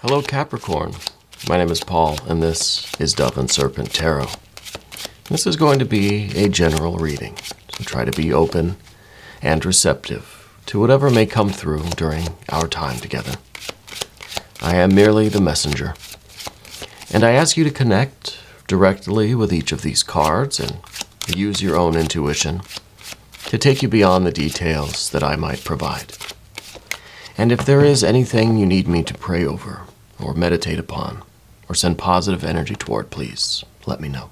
Hello Capricorn, my name is Paul and this is Dove and Serpent Tarot. This is going to be a general reading, so try to be open and receptive to whatever may come through during our time together. I am merely the messenger, and I ask you to connect directly with each of these cards and use your own intuition to take you beyond the details that I might provide. And if there is anything you need me to pray over, or meditate upon, or send positive energy toward, please let me know.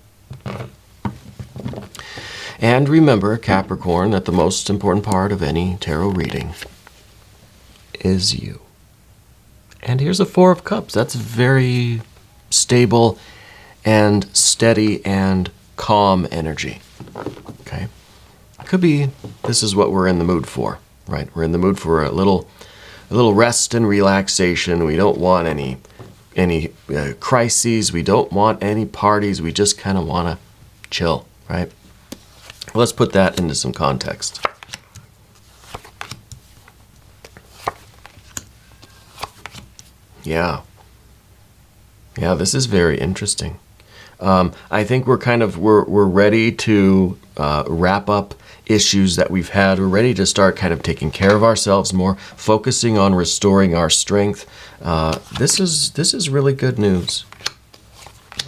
And remember, Capricorn, that the most important part of any tarot reading is you. And here's a Four of Cups. That's very stable and steady and calm energy. Okay? Could be this is what we're in the mood for, right? We're in the mood for a little rest and relaxation. We don't want any crises. We don't want any parties. We just kind of want to chill, right? Let's put that into some context. Yeah, this is very interesting. I think we're ready to wrap up issues that we've had. We're ready to start kind of taking care of ourselves more, focusing on restoring our strength. This is really good news.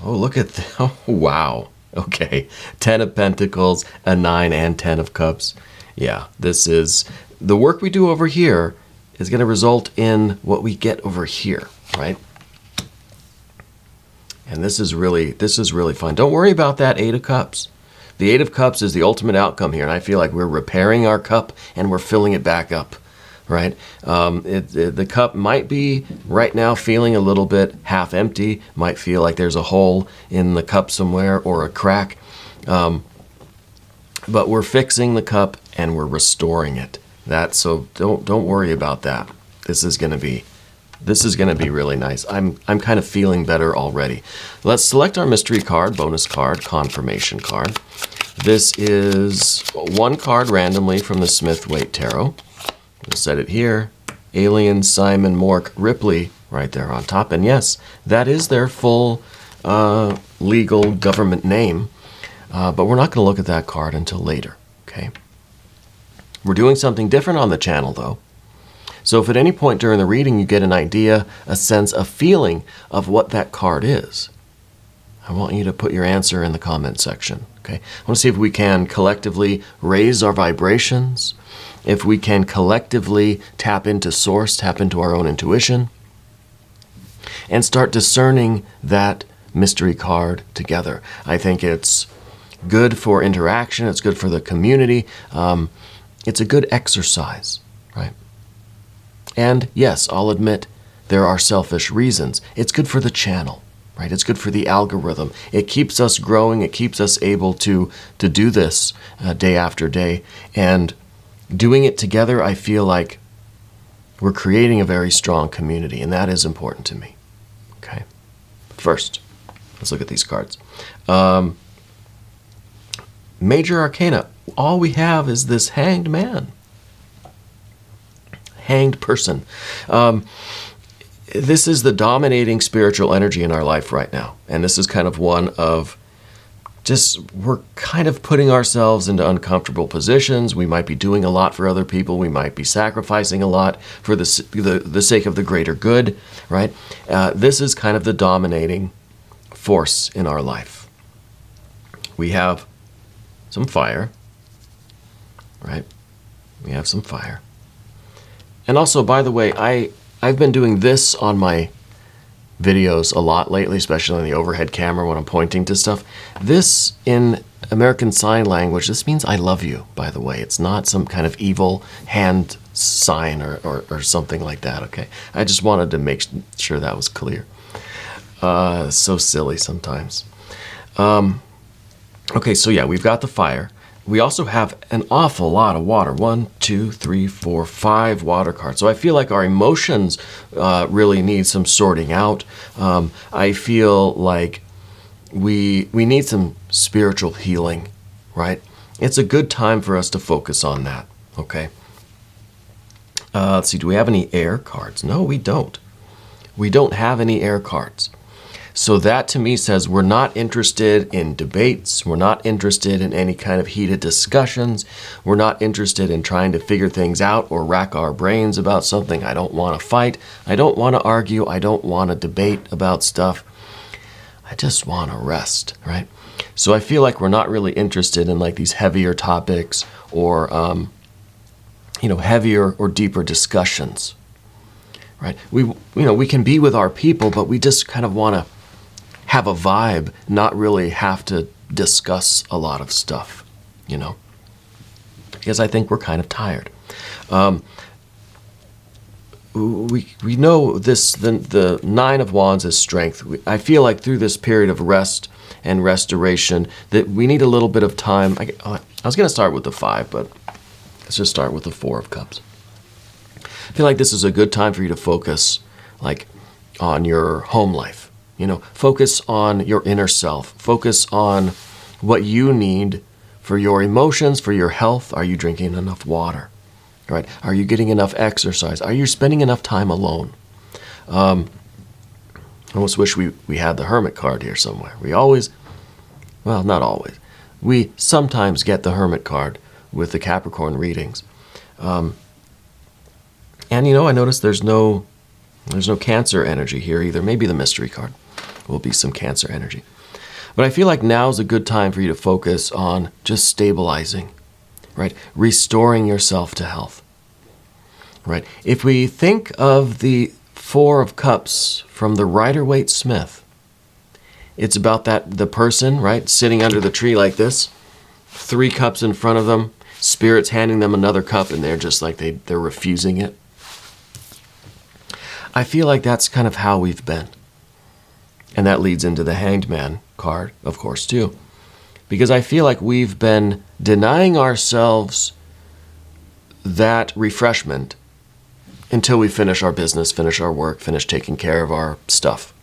Oh, look at that. Oh, wow. Okay. 10 of Pentacles, a 9 and 10 of Cups. Yeah, this is the work we do over here is going to result in what we get over here, right? And this is really fun. Don't worry about that 8 of Cups. The 8 of Cups is the ultimate outcome here, and I feel like we're repairing our cup and we're filling it back up, right? The cup might be right now feeling a little bit half empty, might feel like there's a hole in the cup somewhere or a crack, but we're fixing the cup and we're restoring it. So don't worry about that. This is going to be really nice. I'm kind of feeling better already. Let's select our mystery card, bonus card, confirmation card. This is one card randomly from the Smith-Waite Tarot. We'll set it here. Alien Simon Mork Ripley right there on top. And yes, that is their full legal government name. But we're not going to look at that card until later. Okay. We're doing something different on the channel though. So if at any point during the reading you get an idea, a sense, a feeling of what that card is, I want you to put your answer in the comment section, okay? I want to see if we can collectively raise our vibrations, if we can collectively tap into source, tap into our own intuition, and start discerning that mystery card together. I think it's good for interaction, it's good for the community, it's a good exercise, right? And yes, I'll admit there are selfish reasons. It's good for the channel, right? It's good for the algorithm. It keeps us growing. It keeps us able to do this day after day. And doing it together, I feel like we're creating a very strong community, and that is important to me. Okay. First, let's look at these cards. Major Arcana. All we have is this Hanged Man. Hanged person. This is the dominating spiritual energy in our life right now. And this is kind of one of we're kind of putting ourselves into uncomfortable positions. We might be doing a lot for other people. We might be sacrificing a lot for the sake of the greater good, right? This is kind of the dominating force in our life. We have some fire, right? We have some fire. And also, by the way, I've been doing this on my videos a lot lately, especially on the overhead camera when I'm pointing to stuff. This, in American Sign Language, this means I love you, by the way. It's not some kind of evil hand sign or something like that, okay? I just wanted to make sure that was clear. So silly sometimes. Okay, so yeah, we've got the fire. We also have an awful lot of water. 1, 2, 3, 4, 5 water cards. So I feel like our emotions really need some sorting out. I feel like we need some spiritual healing, right? It's a good time for us to focus on that, okay? Let's see, do we have any air cards? No, we don't. We don't have any air cards. So that to me says we're not interested in debates. We're not interested in any kind of heated discussions. We're not interested in trying to figure things out or rack our brains about something. I don't want to fight. I don't want to argue. I don't want to debate about stuff. I just want to rest, right? So I feel like we're not really interested in like these heavier topics or, heavier or deeper discussions, right? We can be with our people, but we just kind of want to have a vibe, not really have to discuss a lot of stuff, because I think we're kind of tired. We know this, the Nine of Wands is strength. I feel like through this period of rest and restoration that we need a little bit of time. I was going to start with the 5, but let's just start with the 4 of Cups. I feel like this is a good time for you to focus on your home life. Focus on your inner self. Focus on what you need for your emotions, for your health. Are you drinking enough water? Right? Are you getting enough exercise? Are you spending enough time alone? I almost wish we had the Hermit card here somewhere. Not always. We sometimes get the Hermit card with the Capricorn readings. And I noticed there's no Cancer energy here either. Maybe the mystery card will be some Cancer energy. But I feel like now is a good time for you to focus on just stabilizing, right? Restoring yourself to health, right? If we think of the 4 of Cups from the Rider-Waite-Smith, it's about the person, right, sitting under the tree like this, 3 cups in front of them, Spirit's handing them another cup, and they're just like they're refusing it. I feel like that's kind of how we've been. And that leads into the Hanged Man card, of course, too. Because I feel like we've been denying ourselves that refreshment until we finish our business, finish our work, finish taking care of our stuff.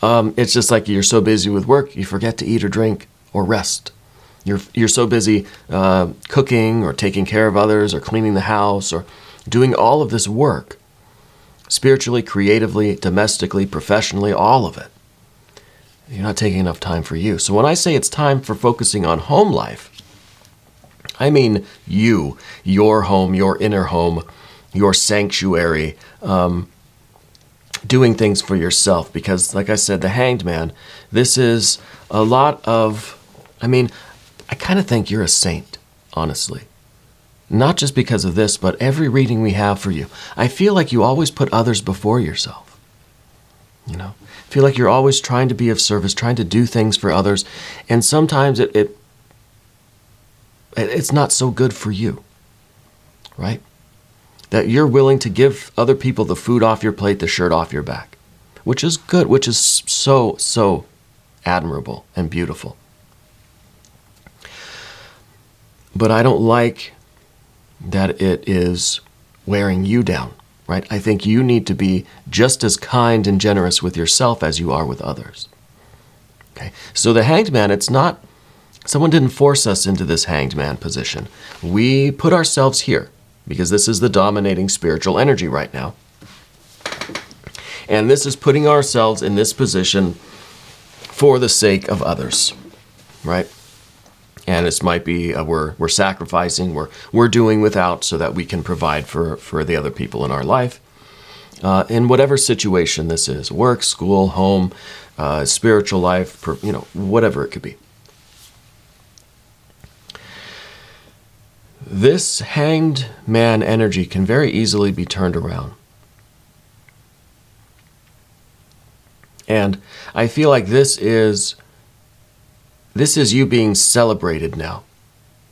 It's just like you're so busy with work, you forget to eat or drink or rest. You're so busy cooking or taking care of others or cleaning the house or doing all of this work, spiritually, creatively, domestically, professionally, all of it. You're not taking enough time for you. So when I say it's time for focusing on home life, I mean you, your home, your inner home, your sanctuary, doing things for yourself. Because like I said, the Hanged Man, this is a lot of, I kind of think you're a saint, honestly. Not just because of this, but every reading we have for you. I feel like you always put others before yourself. I feel like you're always trying to be of service, trying to do things for others. And sometimes it's not so good for you, right? That you're willing to give other people the food off your plate, the shirt off your back, which is good, which is so, so admirable and beautiful. But I don't like that it is wearing you down, right? I think you need to be just as kind and generous with yourself as you are with others. Okay, so the Hanged Man, someone didn't force us into this Hanged Man position. We put ourselves here because this is the dominating spiritual energy right now. And this is putting ourselves in this position for the sake of others, right? And this might be we're sacrificing, we're doing without so that we can provide for the other people in our life. In whatever situation this is, work, school, home, spiritual life, whatever it could be. This Hanged Man energy can very easily be turned around. And I feel like this is you being celebrated now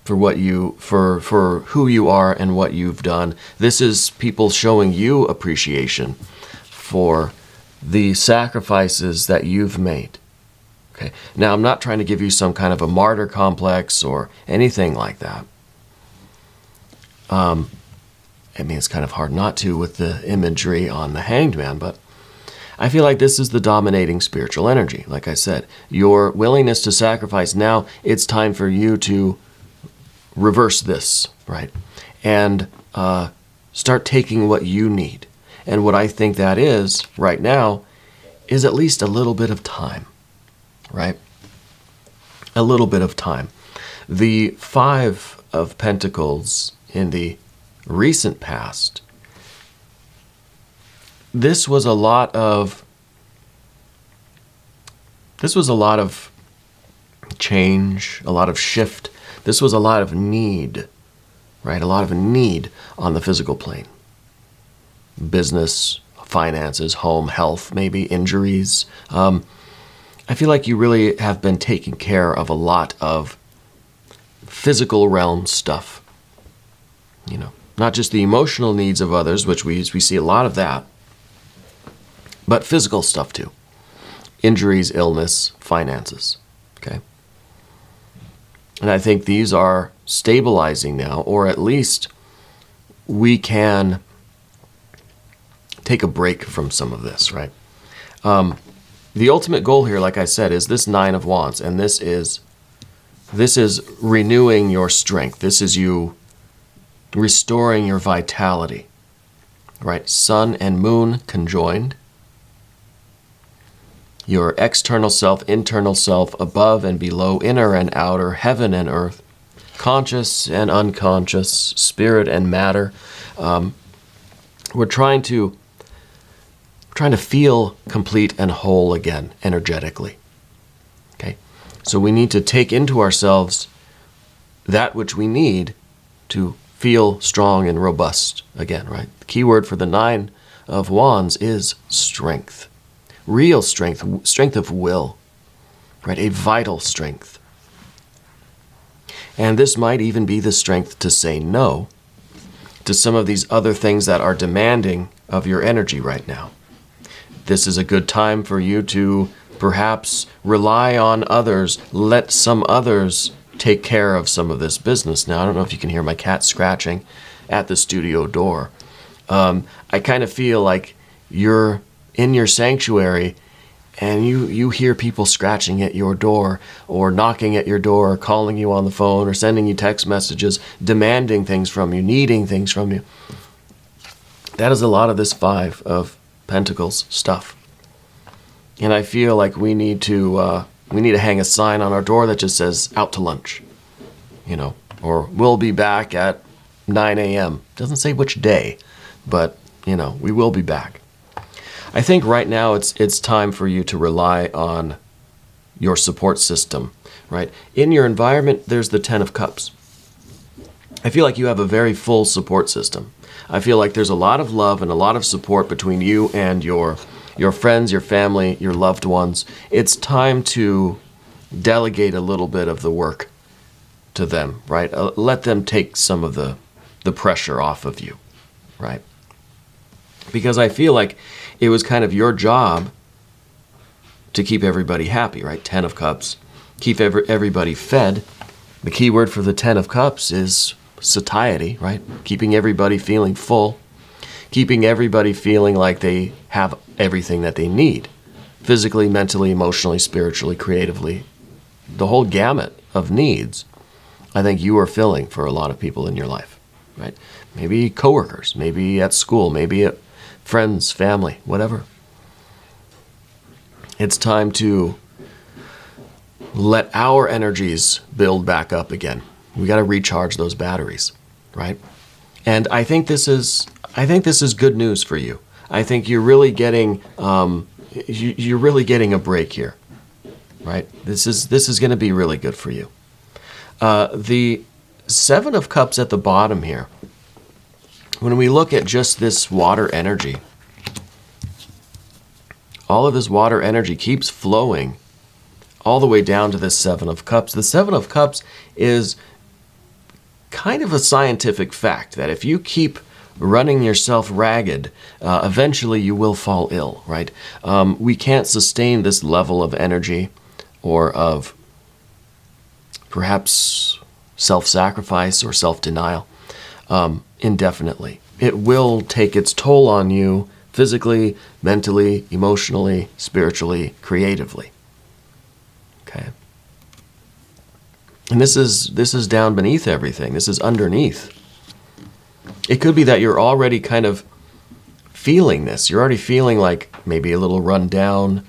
for who you are and what you've done. This is people showing you appreciation for the sacrifices that you've made. Okay. Now, I'm not trying to give you some kind of a martyr complex or anything like that. It's kind of hard not to with the imagery on the Hanged Man, but I feel like this is the dominating spiritual energy. Like I said, your willingness to sacrifice, now it's time for you to reverse this, right? And start taking what you need. And what I think that is right now is at least a little bit of time, right? A little bit of time. The Five of Pentacles in the recent past, this was a lot of change, a lot of shift. This was a lot of need, right? A lot of need on the physical plane. Business, finances, home, health, maybe injuries. I feel like you really have been taking care of a lot of physical realm stuff. You know, not just the emotional needs of others, which we see a lot of that, but physical stuff too. Injuries, illness, finances, okay? And I think these are stabilizing now, or at least we can take a break from some of this, right? The ultimate goal here, like I said, is this Nine of Wands, and this is renewing your strength. This is you restoring your vitality, right? Sun and Moon conjoined. Your external self, internal self, above and below, inner and outer, heaven and earth, conscious and unconscious, spirit and matter. We're trying to feel complete and whole again, energetically. Okay? So we need to take into ourselves that which we need to feel strong and robust again, right? The key word for the Nine of Wands is strength. Real strength, strength of will, right? A vital strength. And this might even be the strength to say no to some of these other things that are demanding of your energy right now. This is a good time for you to perhaps rely on others, let some others take care of some of this business. Now, I don't know if you can hear my cat scratching at the studio door. I kind of feel like you're in your sanctuary and you hear people scratching at your door or knocking at your door or calling you on the phone or sending you text messages, demanding things from you, needing things from you. That is a lot of this Five of Pentacles stuff. And I feel like we need to hang a sign on our door that just says out to lunch, or we'll be back at 9 a.m. Doesn't say which day, but we will be back. I think right now it's time for you to rely on your support system, right? In your environment, there's the Ten of Cups. I feel like you have a very full support system. I feel like there's a lot of love and a lot of support between you and your friends, your family, your loved ones. It's time to delegate a little bit of the work to them, right? Let them take some of the pressure off of you, right? Because I feel like it was kind of your job to keep everybody happy, right? Ten of Cups. Keep everybody fed. The key word for the Ten of Cups is satiety, right? Keeping everybody feeling full. Keeping everybody feeling like they have everything that they need. Physically, mentally, emotionally, spiritually, creatively. The whole gamut of needs, I think you are filling for a lot of people in your life, right? Maybe coworkers, maybe at school, maybe at friends, family, whatever. It's time to let our energies build back up again. We got to recharge those batteries, right? And I think this is good news for you. I think you're really getting a break here, right? This is going to be really good for you. The Seven of Cups at the bottom here. When we look at just this water energy, all of this water energy keeps flowing all the way down to the Seven of Cups. The Seven of Cups is kind of a scientific fact that if you keep running yourself ragged, eventually you will fall ill, right? We can't sustain this level of energy or of perhaps self-sacrifice or self-denial indefinitely. It will take its toll on you physically, mentally, emotionally, spiritually, creatively. Okay. And this is down beneath everything. This is underneath. It could be that you're already kind of feeling this. You're already feeling like maybe a little run down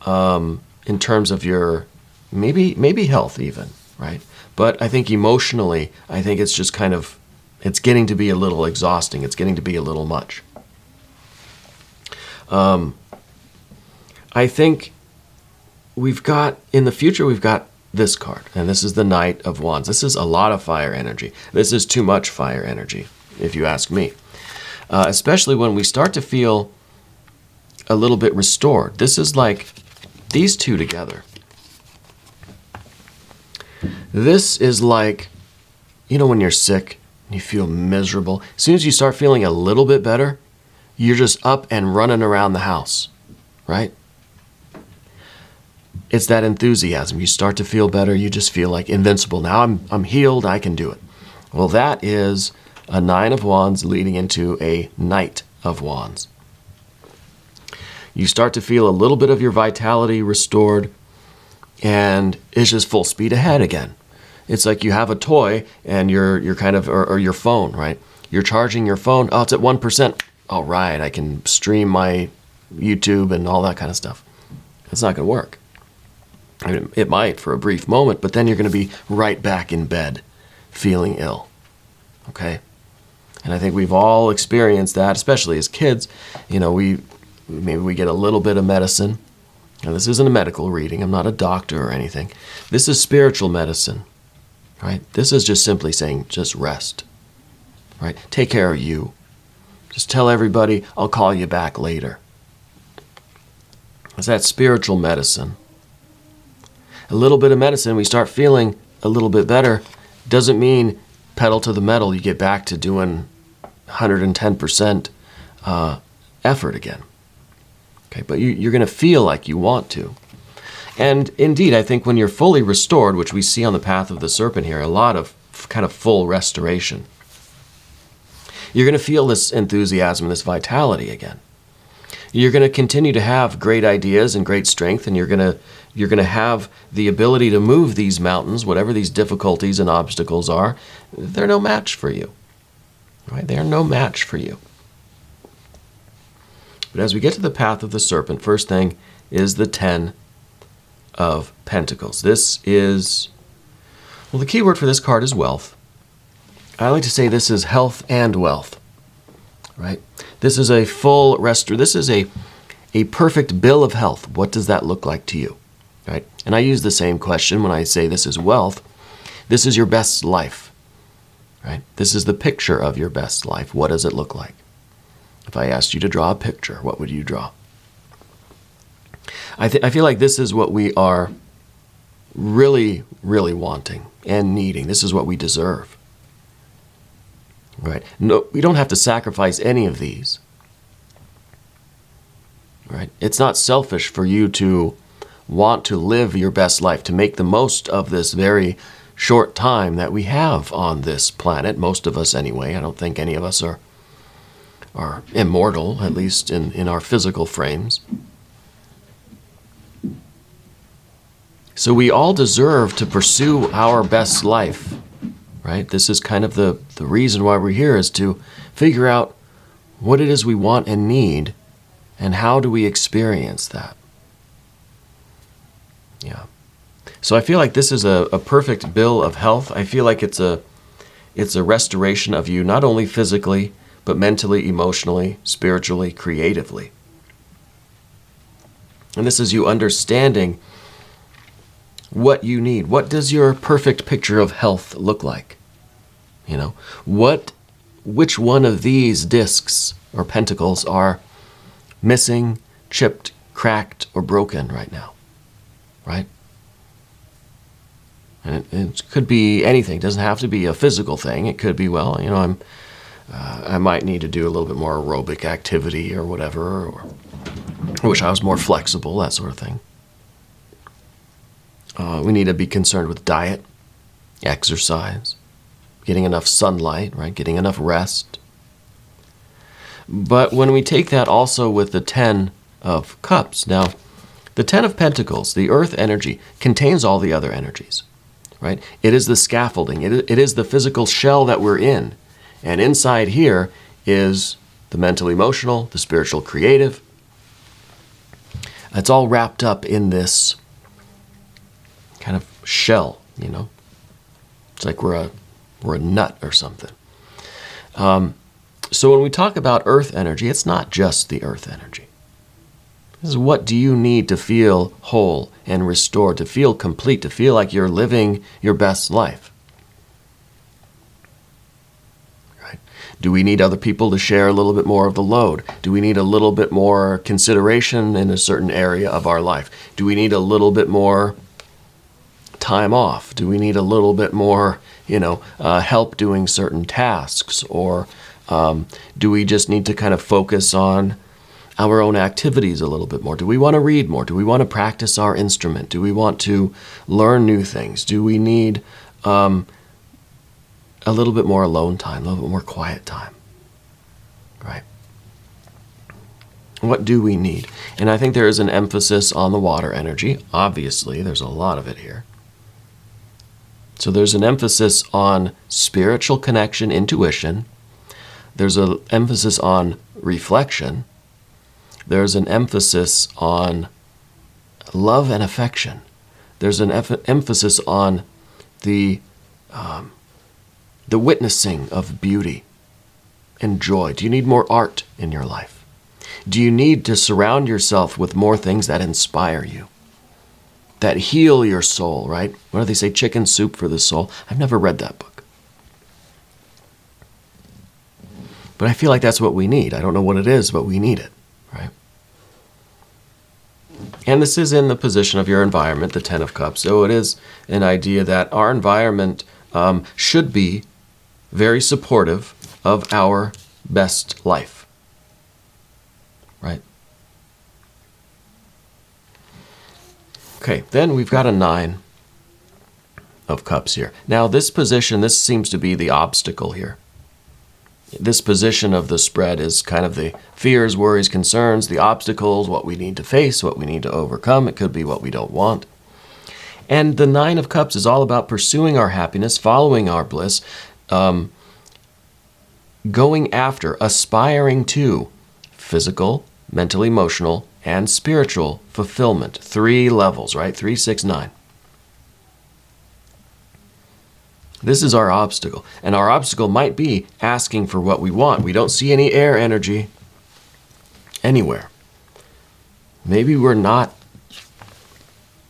in terms of your maybe health even, right? But I think emotionally, I think it's just kind of, it's getting to be a little exhausting. It's getting to be a little much. I think in the future, we've got this card, and this is the Knight of Wands. This is a lot of fire energy. This is too much fire energy, if you ask me. Especially when we start to feel a little bit restored. This is like these two together. This is like, when you're sick and you feel miserable. As soon as you start feeling a little bit better, you're just up and running around the house, right? It's that enthusiasm. You start to feel better. You just feel like invincible. Now I'm healed. I can do it. Well, that is a Nine of Wands leading into a Knight of Wands. You start to feel a little bit of your vitality restored, and it's just full speed ahead again. It's like you have a toy and you're kind of, or your phone, right? You're charging your phone. Oh, it's at 1%. All right, I can stream my YouTube and all that kind of stuff. It's not going to work. I mean, it might for a brief moment, but then you're going to be right back in bed feeling ill. Okay? And I think we've all experienced that, especially as kids. Maybe we get a little bit of medicine. Now, this isn't a medical reading. I'm not a doctor or anything. This is spiritual medicine, right? This is just simply saying, just rest, right? Take care of you. Just tell everybody, I'll call you back later. It's that spiritual medicine. A little bit of medicine, we start feeling a little bit better. Doesn't mean pedal to the metal, you get back to doing 110% effort again. Okay, but you're going to feel like you want to. And indeed, I think when you're fully restored, which we see on the path of the serpent here, a lot of kind of full restoration, you're going to feel this enthusiasm, this vitality again. You're going to continue to have great ideas and great strength, and you're going to have the ability to move these mountains, whatever these difficulties and obstacles are. They're no match for you, right? They are no match for you. But as we get to the path of the serpent, first thing is the 10 of Pentacles. This is, well, the key word for this card is wealth. I like to say this is health and wealth, right? This is a full this is a perfect bill of health. What does that look like to you, right? And I use the same question when I say this is wealth. This is your best life, right? This is the picture of your best life. What does it look like? If I asked you to draw a picture, what would you draw? I feel like this is what we are really, really wanting and needing. This is what we deserve. Right? No, we don't have to sacrifice any of these. Right? It's not selfish for you to want to live your best life, to make the most of this very short time that we have on this planet. Most of us anyway. I don't think any of us are immortal, at least in our physical frames. So we all deserve to pursue our best life, right? This is kind of the reason why we're here, is to figure out what it is we want and need, and how do we experience that. Yeah. So I feel like this is a perfect bill of health. I feel like it's a restoration of you, not only physically, but mentally, emotionally, spiritually, creatively. And this is you understanding what you need. What does your perfect picture of health look like? Which one of these discs or pentacles are missing, chipped, cracked, or broken right now? Right? And it could be anything. It doesn't have to be a physical thing. It could be, I might need to do a little bit more aerobic activity or whatever, or I wish I was more flexible, that sort of thing. We need to be concerned with diet, exercise, getting enough sunlight, right? Getting enough rest. But when we take that also with the 10 of Cups, now, the 10 of Pentacles, the earth energy, contains all the other energies, right? It is the scaffolding. It is the physical shell that we're in. And inside here is the mental emotional, the spiritual creative. It's all wrapped up in this kind of shell, you know. It's like we're a nut or something. So when we talk about earth energy, it's not just the earth energy. This is what do you need to feel whole and restored, to feel complete, to feel like you're living your best life. Right? Do we need other people to share a little bit more of the load? Do we need a little bit more consideration in a certain area of our life? Do we need a little bit more time off? Do we need a little bit more, help doing certain tasks? Or do we just need to kind of focus on our own activities a little bit more? Do we want to read more? Do we want to practice our instrument? Do we want to learn new things? Do we need a little bit more alone time, a little bit more quiet time? Right? What do we need? And I think there is an emphasis on the water energy. Obviously, there's a lot of it here. So there's an emphasis on spiritual connection, intuition. There's an emphasis on reflection. There's an emphasis on love and affection. There's an emphasis on the witnessing of beauty and joy. Do you need more art in your life? Do you need to surround yourself with more things that inspire you, that heal your soul, right? What do they say? Chicken soup for the soul. I've never read that book. But I feel like that's what we need. I don't know what it is, but we need it, right? And this is in the position of your environment, the Ten of Cups. So it is an idea that our environment should be very supportive of our best life, right? Okay, then we've got a Nine of Cups here. Now this position, this seems to be the obstacle here. This position of the spread is kind of the fears, worries, concerns, the obstacles, what we need to face, what we need to overcome. It could be what we don't want. And the Nine of Cups is all about pursuing our happiness, following our bliss, going after, aspiring to physical, mental, emotional, and spiritual fulfillment. 3 levels, right? 3, 6, 9. This is our obstacle. And our obstacle might be asking for what we want. We don't see any air energy anywhere. Maybe we're not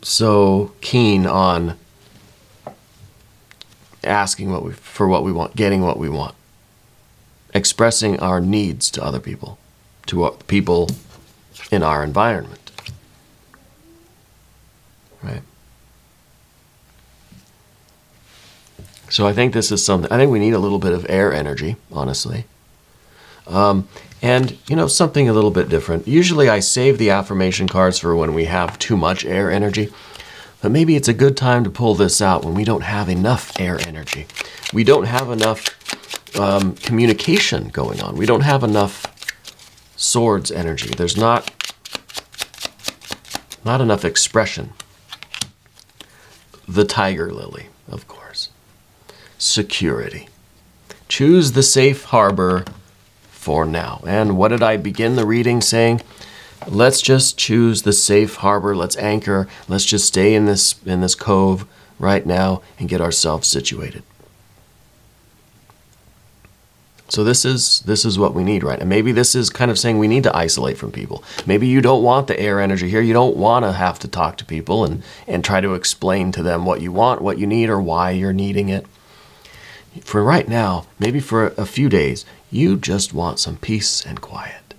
so keen on asking for what we want, getting what we want, expressing our needs to other people, to people in our environment. Right? So I think this is something, I think we need a little bit of air energy, honestly. And, something a little bit different. Usually I save the affirmation cards for when we have too much air energy, but maybe it's a good time to pull this out when we don't have enough air energy. We don't have enough communication going on. We don't have enough swords energy. There's not enough expression. The tiger lily, of course. Security. Choose the safe harbor for now. And what did I begin the reading saying? Let's just choose the safe harbor. Let's anchor. Let's just stay in this cove right now and get ourselves situated. So this is what we need, right? And maybe this is kind of saying we need to isolate from people. Maybe you don't want the air energy here. You don't want to have to talk to people and try to explain to them what you want, what you need, or why you're needing it. For right now, maybe for a few days, you just want some peace and quiet.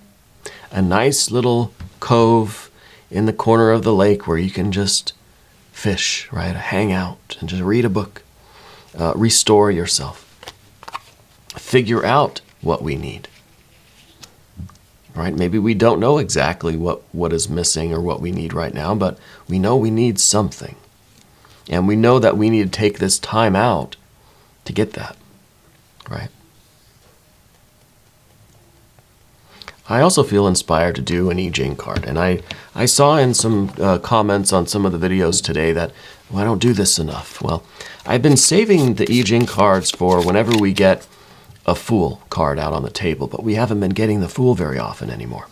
A nice little cove in the corner of the lake where you can just fish, right? Hang out and just read a book. Restore yourself. Figure out what we need. Right? Maybe we don't know exactly what is missing or what we need right now, but we know we need something. And we know that we need to take this time out to get that, right? I also feel inspired to do an Jing card. And I saw in some comments on some of the videos today that, well, I don't do this enough. Well, I've been saving the Jing cards for whenever we get a Fool card out on the table, but we haven't been getting the Fool very often anymore.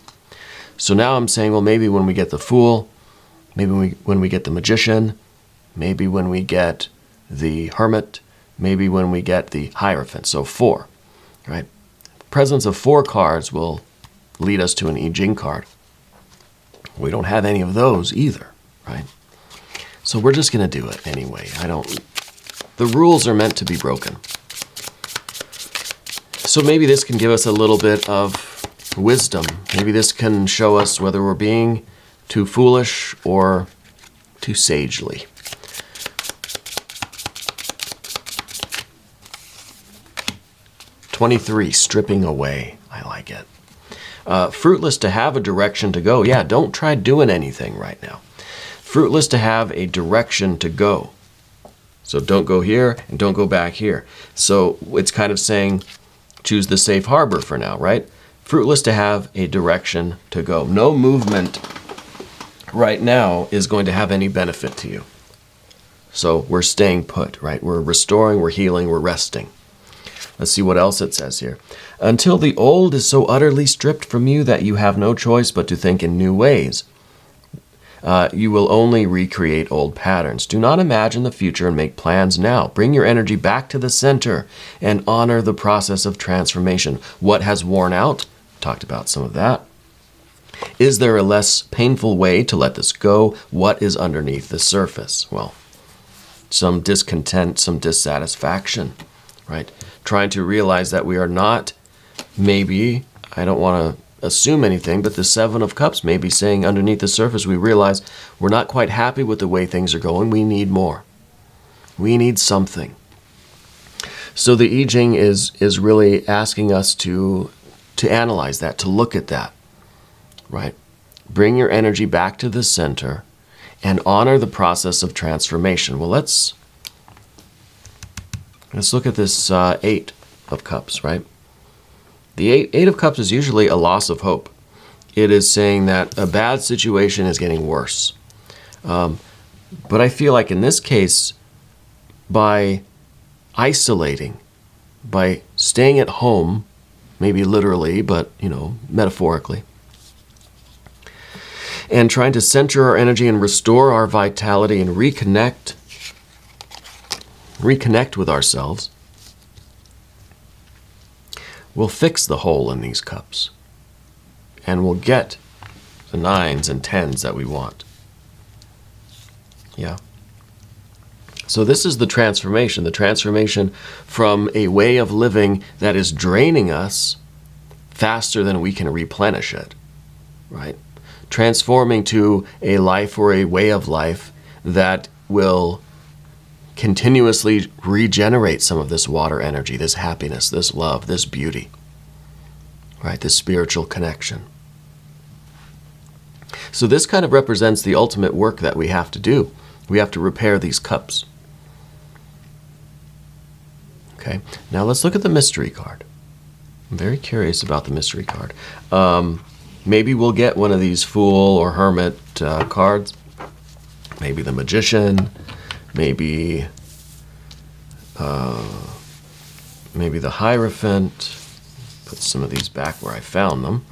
So now I'm saying, well, maybe when we get the Fool, maybe when we get the Magician, maybe when we get the Hermit, maybe when we get the Hierophant. So 4, right? Presence of 4 cards will lead us to an Jing card. We don't have any of those either, right? So we're just going to do it anyway. The rules are meant to be broken. So maybe this can give us a little bit of wisdom. Maybe this can show us whether we're being too foolish or too sagely. "23, stripping away." I like it. Fruitless to have a direction to go. Yeah, don't try doing anything right now. Fruitless to have a direction to go. So don't go here and don't go back here. So it's kind of saying choose the safe harbor for now, right? Fruitless to have a direction to go. No movement right now is going to have any benefit to you. So we're staying put, right? We're restoring, we're healing, we're resting. Let's see what else it says here. "Until the old is so utterly stripped from you that you have no choice but to think in new ways. You will only recreate old patterns. Do not imagine the future and make plans now. Bring your energy back to the center and honor the process of transformation." What has worn out? Talked about some of that. "Is there a less painful way to let this go? What is underneath the surface?" Well, some discontent, some dissatisfaction, right? Trying to realize that we are not, maybe, I don't want to assume anything, but the 7 of Cups may be saying underneath the surface, we realize we're not quite happy with the way things are going. We need more. We need something. So the I Ching is really asking us to analyze that, to look at that, right? Bring your energy back to the center and honor the process of transformation. Well, let's look at this 8 of Cups, right? The eight of Cups is usually a loss of hope. It is saying that a bad situation is getting worse. But I feel like in this case, by isolating, by staying at home, maybe literally, but, metaphorically, and trying to center our energy and restore our vitality and reconnect with ourselves, we'll fix the hole in these cups. And we'll get the 9s and 10s that we want. Yeah. So this is the transformation from a way of living that is draining us faster than we can replenish it, right? Transforming to a life or a way of life that will continuously regenerate some of this water energy, this happiness, this love, this beauty, right? This spiritual connection. So this kind of represents the ultimate work that we have to do. We have to repair these cups. Okay, now let's look at the mystery card. I'm very curious about the mystery card. Maybe we'll get one of these Fool or Hermit cards. Maybe the Magician. Maybe the Hierophant. Put some of these back where I found them.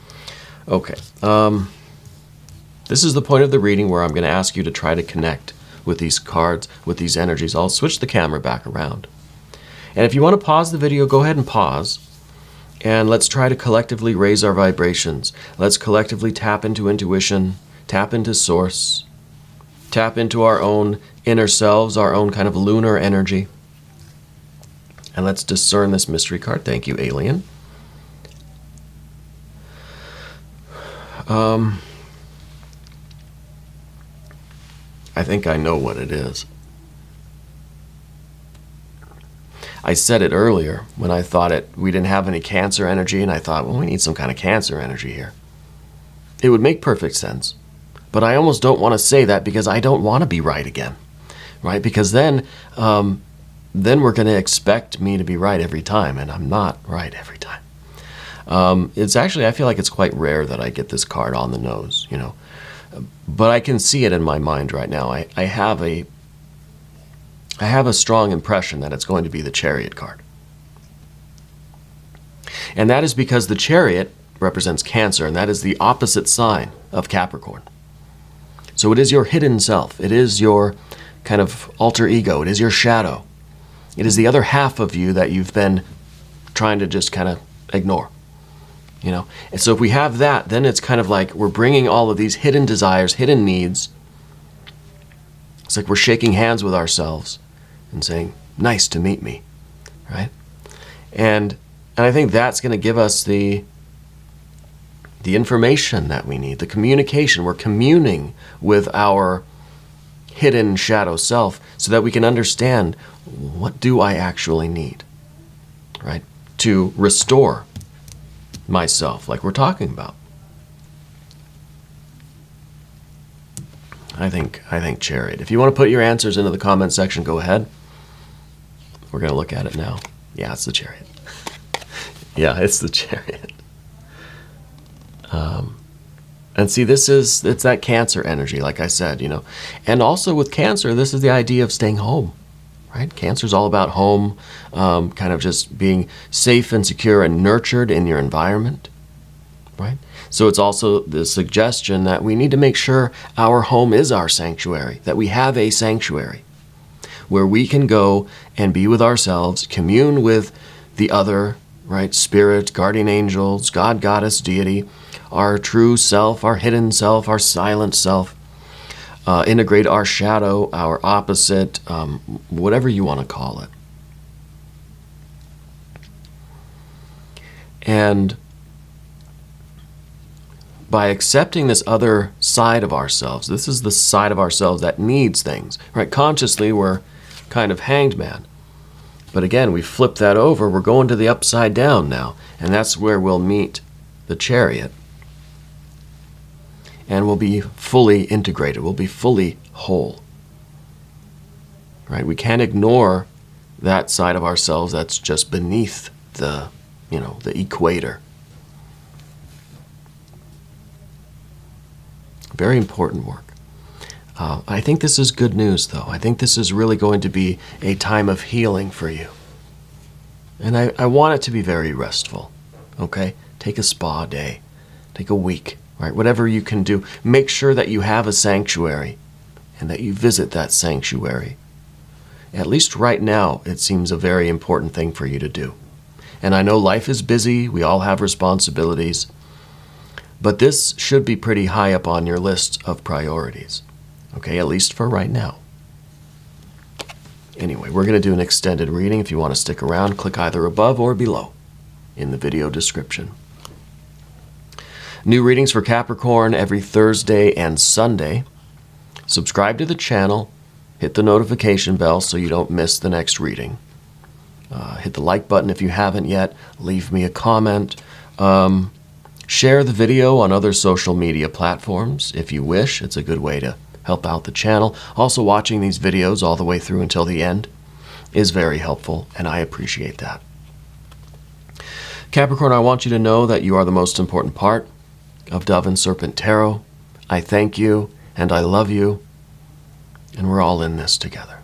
Okay. This is the point of the reading where I'm going to ask you to try to connect with these cards, with these energies. I'll switch the camera back around. And if you want to pause the video, go ahead and pause. And let's try to collectively raise our vibrations. Let's collectively tap into intuition, tap into source, tap into our own inner selves, our own kind of lunar energy. And let's discern this mystery card. Thank you, Alien. I think I know what it is. I said it earlier when I thought we didn't have any Cancer energy, and I thought, well, we need some kind of Cancer energy here. It would make perfect sense. But I almost don't want to say that because I don't want to be right again, right? Because then we're going to expect me to be right every time, and I'm not right every time. It's actually, I feel like it's quite rare that I get this card on the nose, But I can see it in my mind right now. I have a strong impression that it's going to be the Chariot card. And that is because the Chariot represents Cancer, and that is the opposite sign of Capricorn. So it is your hidden self. It is your kind of alter ego. It is your shadow. It is the other half of you that you've been trying to just kind of ignore. You know? And so if we have that, then it's kind of like we're bringing all of these hidden desires, hidden needs. It's like we're shaking hands with ourselves and saying, nice to meet me, right? And I think that's going to give us the information that we need, the communication. We're communing with our hidden shadow self so that we can understand, what do I actually need, right? To restore myself, like we're talking about. I think Chariot. If you want to put your answers into the comment section, go ahead. We're going to look at it now. Yeah, it's the Chariot. Yeah, it's the Chariot. And see, it's that Cancer energy, like I said, you know. And also with Cancer, this is the idea of staying home, right? Cancer's all about home, kind of just being safe and secure and nurtured in your environment, right? So it's also the suggestion that we need to make sure our home is our sanctuary, that we have a sanctuary where we can go and be with ourselves, commune with the other, right? Spirit, guardian angels, God, goddess, deity, our true self, our hidden self, our silent self, integrate our shadow, our opposite, whatever you want to call it. And by accepting this other side of ourselves, this is the side of ourselves that needs things, right? Consciously, we're kind of hanged man. But again, we flip that over, we're going to the upside down now, and that's where we'll meet the Chariot. And we'll be fully integrated, we'll be fully whole. Right? We can't ignore that side of ourselves that's just beneath the equator. Very important work. I think this is good news, though. I think this is really going to be a time of healing for you. And I want it to be very restful, okay? Take a spa day. Take a week, right? Whatever you can do. Make sure that you have a sanctuary and that you visit that sanctuary. At least right now, it seems a very important thing for you to do. And I know life is busy. We all have responsibilities. But this should be pretty high up on your list of priorities. Okay, at least for right now. Anyway, we're going to do an extended reading. If you want to stick around, click either above or below in the video description. New readings for Capricorn every Thursday and Sunday. Subscribe to the channel. Hit the notification bell so you don't miss the next reading. Hit the like button if you haven't yet. Leave me a comment. Share the video on other social media platforms if you wish. It's a good way to help out the channel. Also, watching these videos all the way through until the end is very helpful, and I appreciate that. Capricorn, I want you to know that you are the most important part of Dove and Serpent Tarot. I thank you, and I love you, and we're all in this together.